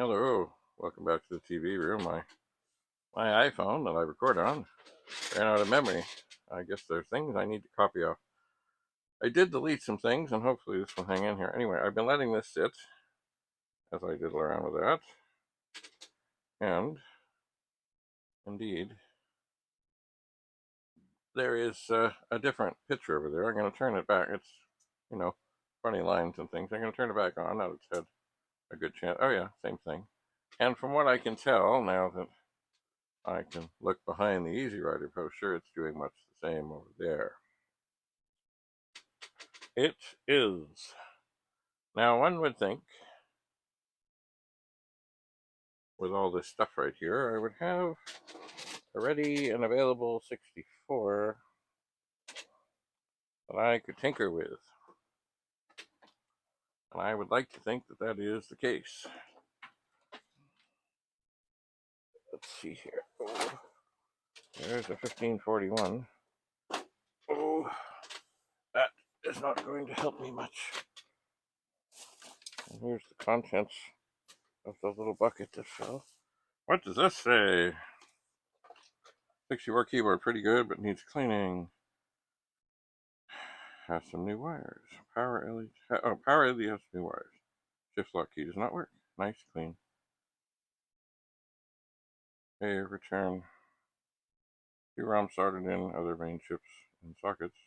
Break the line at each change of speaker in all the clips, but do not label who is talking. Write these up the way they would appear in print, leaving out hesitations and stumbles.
Hello, welcome back to the TV room. My iPhone that I record on ran out of memory. I guess there's things I need to copy off. I did delete some things, and hopefully this will hang in here. Anyway, I've been letting this sit as I diddle around with that, and indeed, there is a different picture over there. I'm going to turn it back. It's, you know, funny lines and things. I'm going to turn it back on now that it's had a good chance. Oh yeah, same thing. And from what I can tell, now that I can look behind the Easy Rider poster, it's doing much the same over there. It is. Now, one would think, with all this stuff right here, I would have a ready and available 64 that I could tinker with. And I would like to think that that is the case. Let's see here. Oh, there's a 1541. Oh, that is not going to help me much. And here's the contents of the little bucket that fell. What does this say? 64 keyboard, pretty good, but needs cleaning. Has some new wires. Power LED has new wires. Shift lock key does not work. Nice, clean. Okay, return. 2 ROMs soldered in, other main chips and sockets.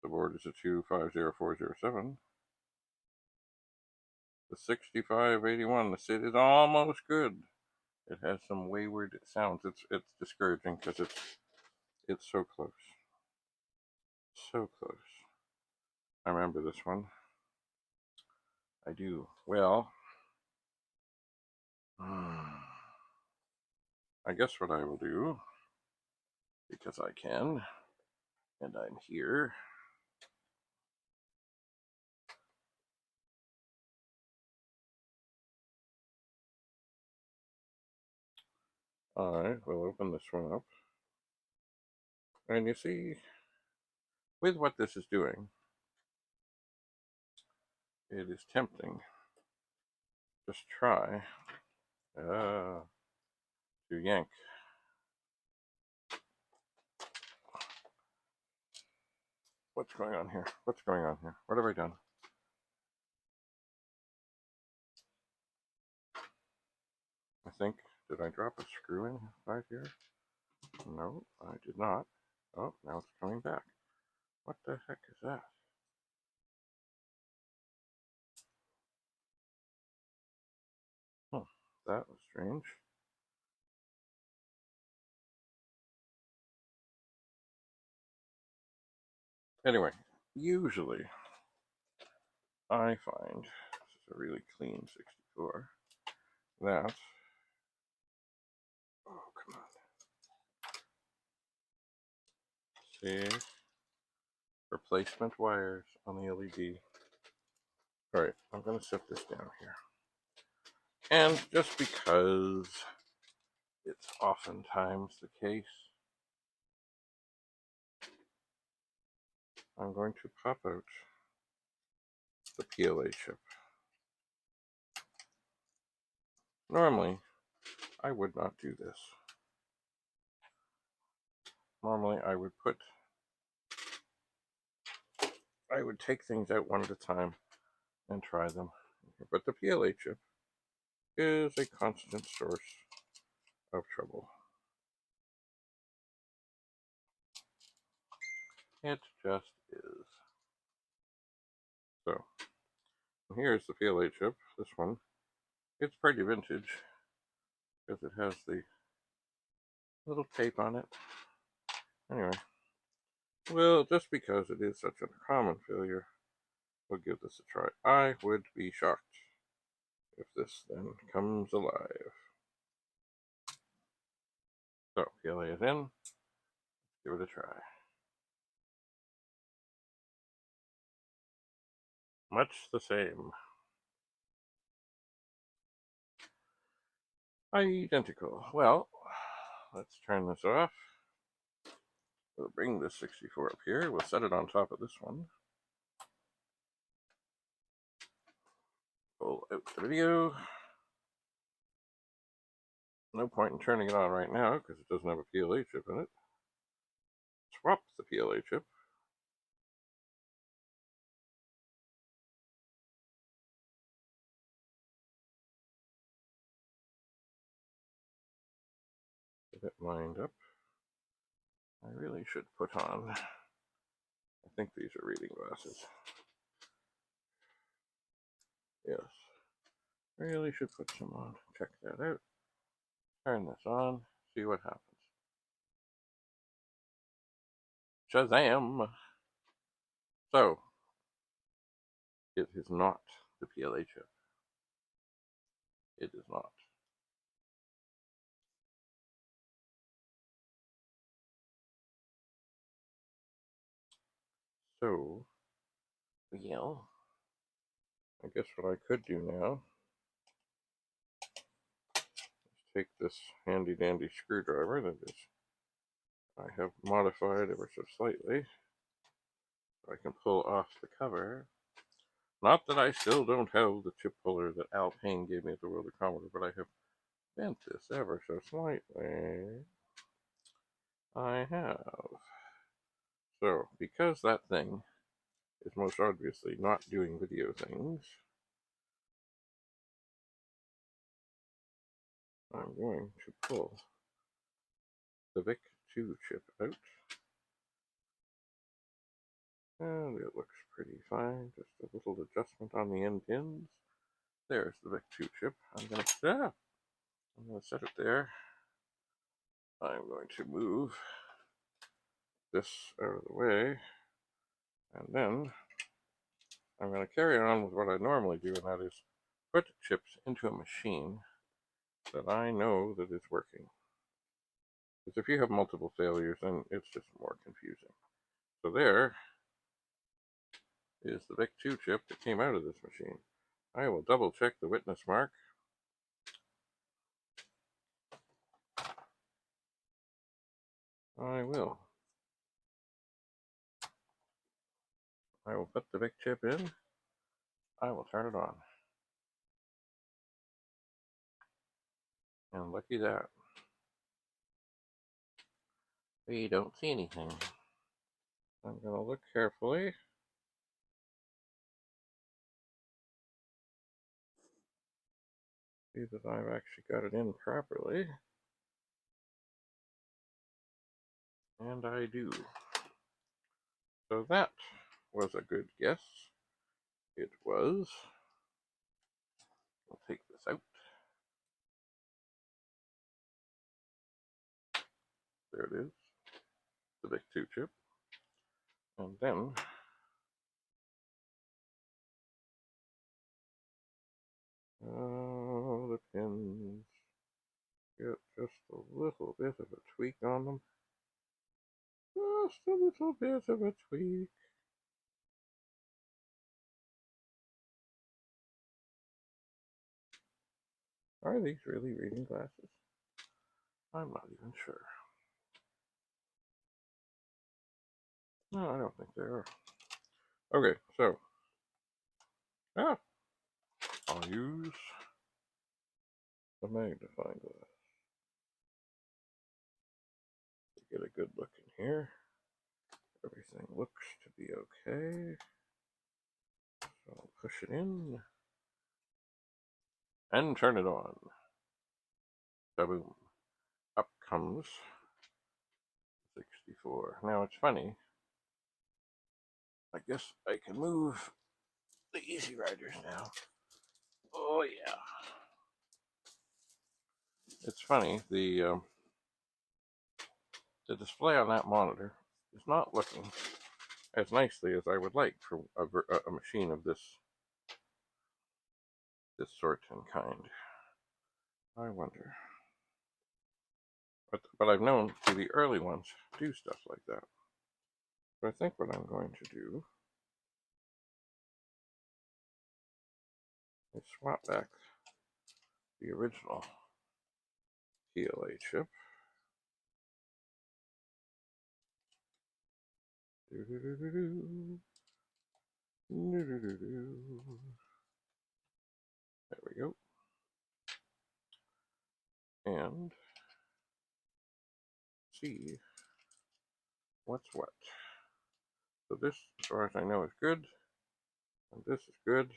The board is a 250407. The 6581, the SID is almost good. It has some wayward sounds. It's discouraging because it's so close. So close. I remember this one. I do. Well, I guess what I will do, because I can, and I'm here, I will open this one up. And you see, with what this is doing, it is tempting. Just try to yank. What's going on here? What's going on here? What have I done? I think, did I drop a screw in right here? No, I did not. Oh, now it's coming back. What the heck is that? That was strange. Anyway, usually I find, this is a really clean 64, that, oh, come on. See, replacement wires on the LED. All right, I'm going to set this down here. And just because it's oftentimes the case, I'm going to pop out the PLA chip. Normally, I would not do this. Normally, I would take things out one at a time and try them. But the PLA chip is a constant source of trouble. It just is. So, here's the PLA chip, this one. It's pretty vintage because it has the little tape on it. Anyway, well, just because it is such a common failure, we'll give this a try. I would be shocked if this then comes alive. So, PLA is in. Let's give it a try. Much the same. Identical. Well, let's turn this off. We'll bring this 64 up here. We'll set it on top of this one. Pull out the video. No point in turning it on right now because it doesn't have a PLA chip in it. Swap the PLA chip. Get it lined up. I really should put on, I think these are reading glasses. Yes. Really should put some on. Check that out. Turn this on. See what happens. Shazam! So, it is not the PLA chip. It is not. So, well, I guess what I could do now is take this handy dandy screwdriver that is I have modified ever so slightly. So I can pull off the cover. Not that I still don't have the chip puller that Al Payne gave me at the World of Commodore, but I have bent this ever so slightly. I have. So, because that thing is most obviously not doing video things, I'm going to pull the VIC-II chip out. And it looks pretty fine. Just a little adjustment on the end pins. There's the VIC-II chip. I'm going to set it there. I'm going to move this out of the way. And then I'm going to carry on with what I normally do, and that is put chips into a machine that I know that is working. Because if you have multiple failures, then it's just more confusing. So there is the VIC-II chip that came out of this machine. I will double check the witness mark. I will. I will put the VIC chip in. I will turn it on. And looky that. We don't see anything. I'm going to look carefully. See that I've actually got it in properly. And I do. So that was a good guess. It was. I'll take this out. There it is. The VIC-II chip. And then the pins get just a little bit of a tweak on them. Just a little bit of a tweak. Are these really reading glasses? I'm not even sure. No, I don't think they are. Okay, so I'll use the magnifying glass to get a good look in here. Everything looks to be okay. So I'll push it in and turn it on. Boom. Up comes 64. Now it's funny. I guess I can move the Easy Riders now. Oh yeah. It's funny, the display on that monitor is not looking as nicely as I would like for a machine of this sort and kind. I wonder. But I've known the early ones do stuff like that. So I think what I'm going to do is swap back the original PLA chip. There we go. and see what's what. So this, as far as I know, is good, and this is good.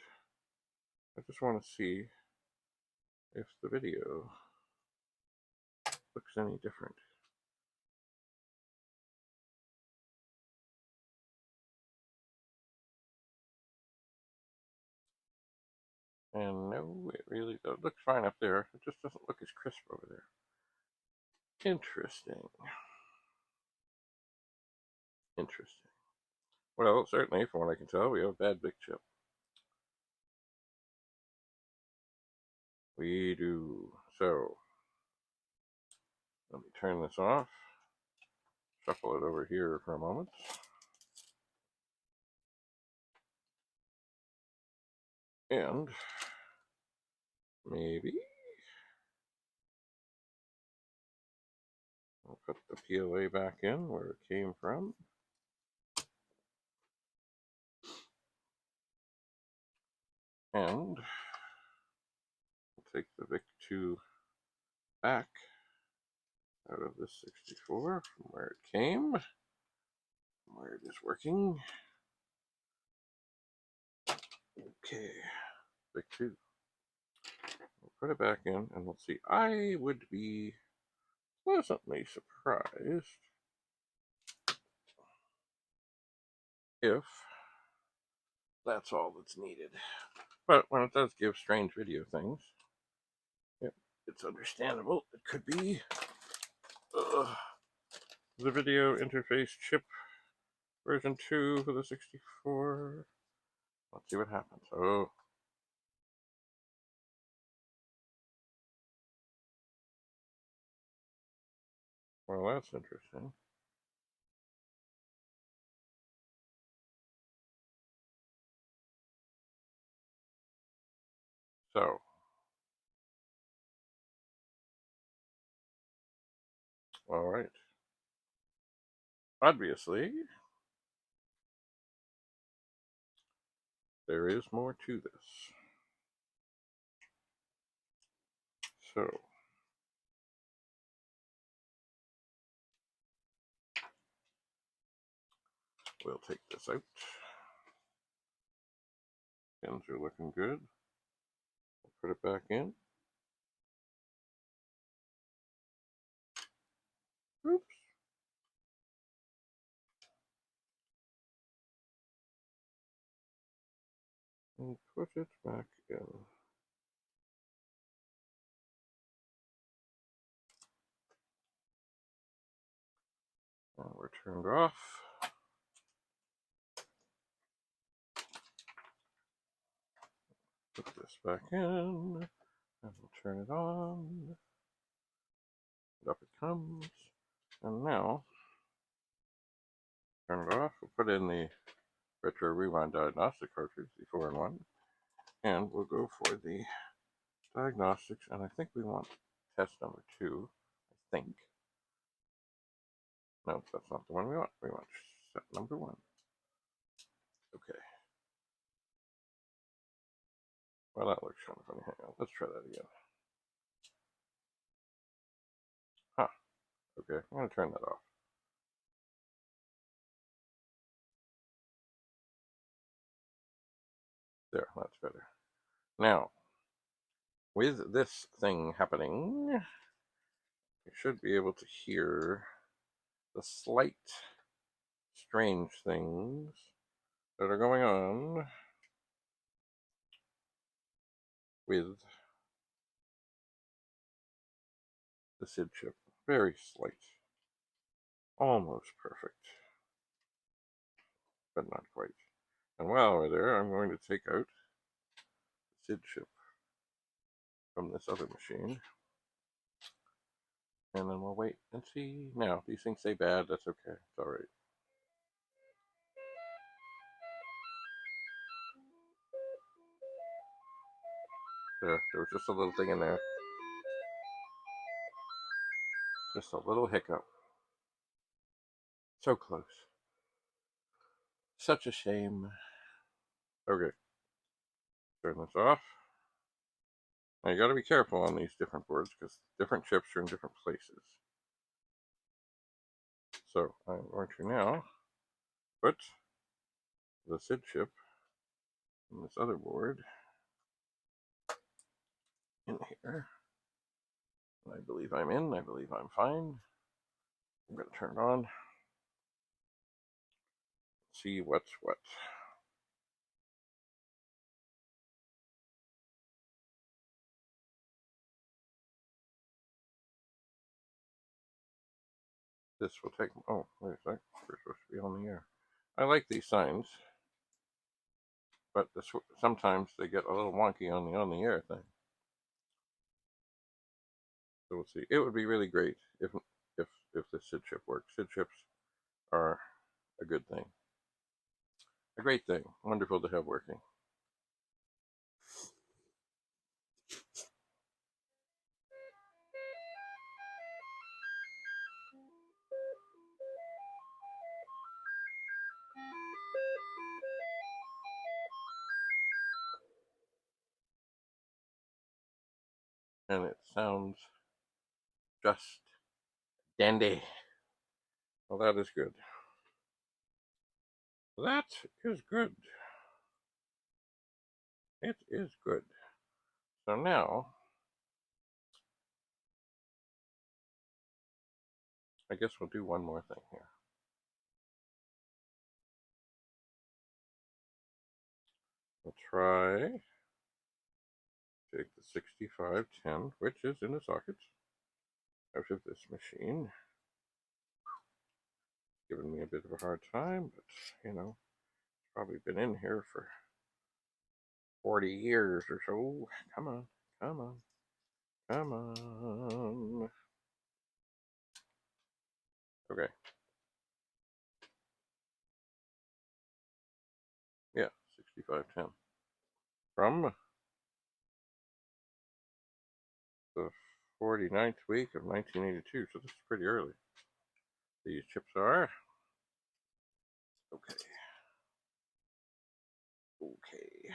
I just want to see if the video looks any different. And no, it really does. It looks fine up there. It just doesn't look as crisp over there. Interesting. Interesting. Well, certainly, from what I can tell, we have a bad VIC chip. We do. So, let me turn this off. Shuffle it over here for a moment. And maybe I'll put the PLA back in where it came from. And take the VIC-II back out of this 64 from where it came, where it is working. Okay, VIC-II. We'll put it back in and we'll see. I would be pleasantly surprised if that's all that's needed. But when it does give strange video things, it's understandable. It could be the video interface chip version 2 for the 64. Let's see what happens. Oh. Well, that's interesting. So, all right. Obviously, there is more to this. So, we'll take this out. Pins are looking good. We'll put it back in. Oops. And put it back in. Now we're turned off. Put this back in, and we'll turn it on. And up it comes. And now, turn it off. We'll put in the retro rewind diagnostic cartridge, the 4-in-1, and we'll go for the diagnostics. And I think we want test number 2. I think. No, that's not the one we want. We want set number 1. Okay. Well, that looks kind of funny. Hang on. Let's try that again. Huh. Okay. I'm going to turn that off. There. That's better. Now, with this thing happening, you should be able to hear the slight strange things that are going on with the SID chip. Very slight. Almost perfect. But not quite. And while we're there, I'm going to take out the SID chip from this other machine. And then we'll wait and see. Now, these things say bad, that's okay. It's alright. There was just a little thing in there. Just a little hiccup. So close. Such a shame. Okay. Turn this off. Now you got to be careful on these different boards because different chips are in different places. So I'm going to now put the SID chip on this other board in here. I believe I'm in. I believe I'm fine. I'm going to turn it on. See what's what. This will take. Oh, wait a sec. We're supposed to be on the air. I like these signs, but sometimes they get a little wonky on the air thing. So we'll see. It would be really great if the SID chip works. SID chips are a good thing, a great thing, wonderful to have working. And it sounds just dandy. Well, that is good. That is good. It is good. So now, I guess we'll do one more thing here. We'll try take the 6510, which is in the socket, out of this machine. Giving me a bit of a hard time, but you know, it's probably been in here for 40 years or so. Come on, come on, come on. Okay. Yeah, 6510. From the 49th week of 1982, so this is pretty early. These chips are. Okay. Okay.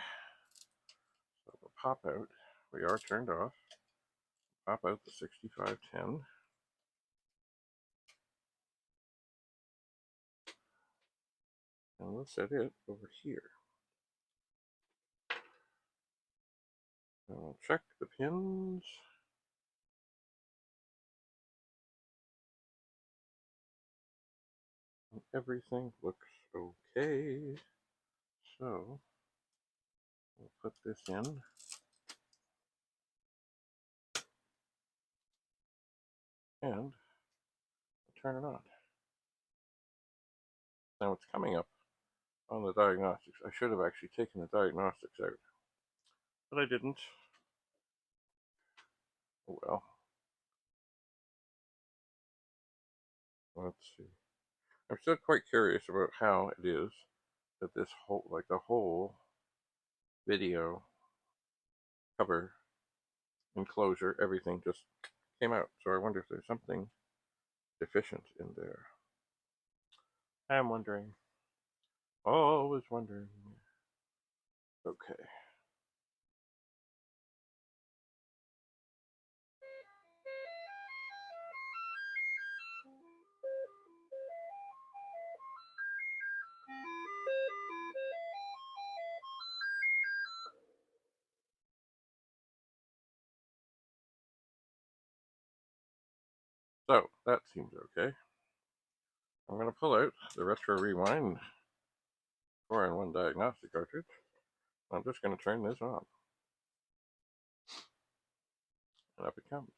So we'll pop out. We are turned off. Pop out the 6510. And we'll set it over here. And we'll check the pins. And everything looks okay. So we'll put this in. And turn it on. Now it's coming up on the diagnostics. I should have actually taken the diagnostics out, but I didn't. Oh well. Let's see. I'm still quite curious about how it is that this whole, like the whole video cover enclosure, everything just came out. So I wonder if there's something deficient in there. I'm wondering. Always wondering. Okay. So that seems okay. I'm going to pull out the Retro Rewind 4-in-1 diagnostic cartridge. I'm just going to turn this on. And up it comes.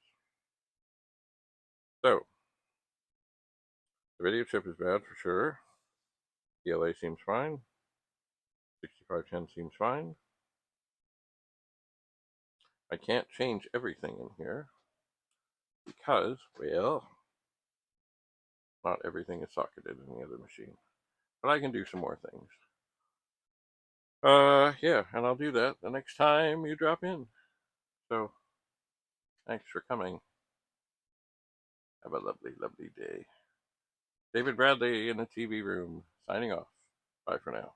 So, the video chip is bad for sure. PLA seems fine. 6510 seems fine. I can't change everything in here because, well, not everything is socketed in the other machine. But I can do some more things. Yeah, and I'll do that the next time you drop in. So, thanks for coming. Have a lovely, lovely day. David Bradley in the TV room, signing off. Bye for now.